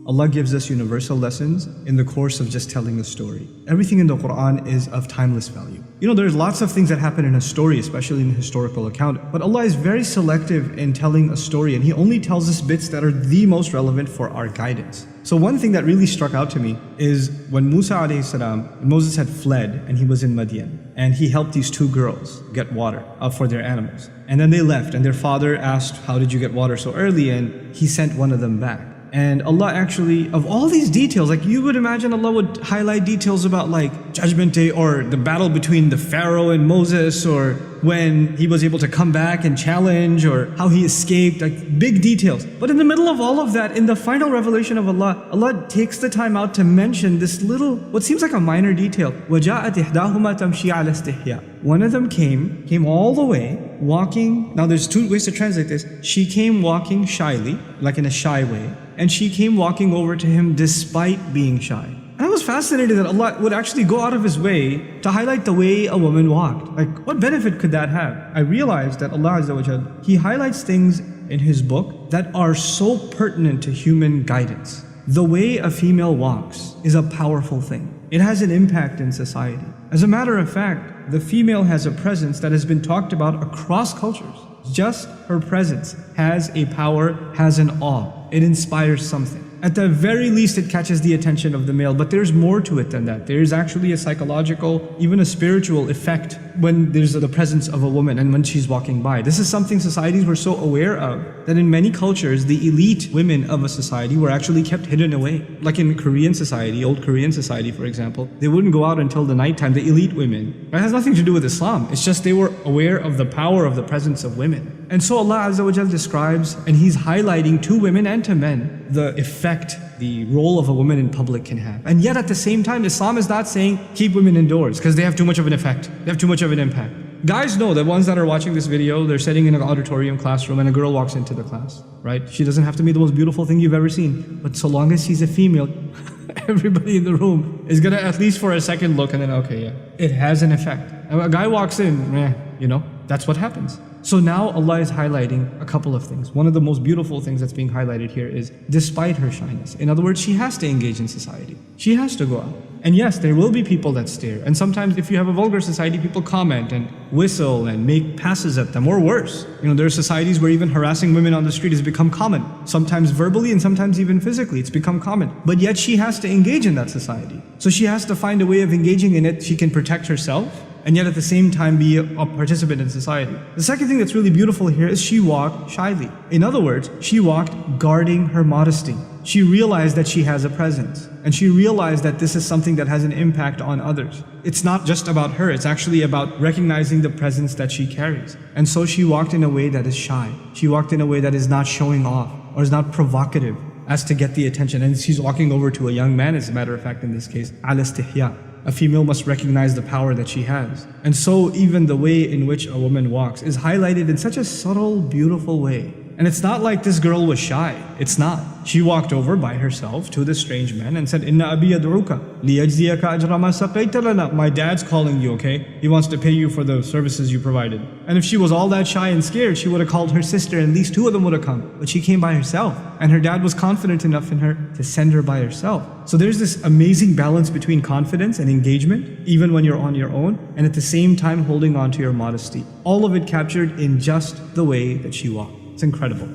Allah gives us universal lessons in the course of just telling a story. Everything in the Quran is of timeless value. There's lots of things that happen in a story, especially in a historical account, but Allah is very selective in telling a story, and He only tells us bits that are the most relevant for our guidance. So one thing that really struck out to me is when Moses had fled and he was in Madian, and he helped these two girls get water for their animals. And then they left, and their father asked, how did you get water so early? And he sent one of them back. And Allah actually, of all these details, like you would imagine Allah would highlight details about like Judgment Day or the battle between the Pharaoh and Moses, or when he was able to come back and challenge, or how he escaped, like big details. But in the middle of all of that, in the final revelation of Allah, Allah takes the time out to mention this little, what seems like a minor detail. وَجَاءَتْ إِحْدَاهُمَا تَمْشِي عَلَى اسْتِحْيَاءٍ. One of them came all the way, walking. Now there's two ways to translate this. She came walking shyly, like in a shy way, and she came walking over to him despite being shy. And I was fascinated that Allah would actually go out of His way to highlight the way a woman walked. Like, what benefit could that have? I realized that Allah Azza wa Jal, He highlights things in His book that are so pertinent to human guidance. The way a female walks is a powerful thing. It has an impact in society. As a matter of fact, the female has a presence that has been talked about across cultures. Just her presence has a power, has an awe. It inspires something. At the very least, it catches the attention of the male, but there's more to it than that. There is actually a psychological, even a spiritual effect when there's the presence of a woman and when she's walking by. This is something societies were so aware of that in many cultures, the elite women of a society were actually kept hidden away. Like in Korean society, old Korean society for example, they wouldn't go out until the nighttime, the elite women. It has nothing to do with Islam. It's just they were aware of the power of the presence of women. And so Allah Azza wa Jal describes, and He's highlighting to women and to men, the effect the role of a woman in public can have. And yet at the same time, Islam is not saying keep women indoors because they have too much of an effect. They have too much of an impact. Guys know, the ones that are watching this video, they're sitting in an auditorium classroom and a girl walks into the class, right? She doesn't have to be the most beautiful thing you've ever seen. But so long as she's a female, everybody in the room is gonna at least for a second look and then, okay, yeah, it has an effect. And a guy walks in, that's what happens. So now Allah is highlighting a couple of things. One of the most beautiful things that's being highlighted here is despite her shyness. In other words, she has to engage in society. She has to go out. And yes, there will be people that stare. And sometimes if you have a vulgar society, people comment and whistle and make passes at them, or worse. There are societies where even harassing women on the street has become common. Sometimes verbally and sometimes even physically, it's become common. But yet she has to engage in that society. So she has to find a way of engaging in it. She can protect herself, and yet at the same time be a participant in society. The second thing that's really beautiful here is she walked shyly. In other words, she walked guarding her modesty. She realized that she has a presence, and she realized that this is something that has an impact on others. It's not just about her, it's actually about recognizing the presence that she carries. And so she walked in a way that is shy. She walked in a way that is not showing off, or is not provocative as to get the attention. And she's walking over to a young man, as a matter of fact in this case, ala istihya. A female must recognize the power that she has. And so even the way in which a woman walks is highlighted in such a subtle, beautiful way. And it's not like this girl was shy. It's not. She walked over by herself to this strange man and said, Inna abi yad'uka liyajziyaka ajra ma saqayta lana. My dad's calling you, okay? He wants to pay you for the services you provided. And if she was all that shy and scared, she would have called her sister and at least two of them would have come. But she came by herself. And her dad was confident enough in her to send her by herself. So there's this amazing balance between confidence and engagement, even when you're on your own, and at the same time holding on to your modesty. All of it captured in just the way that she walked. It's incredible.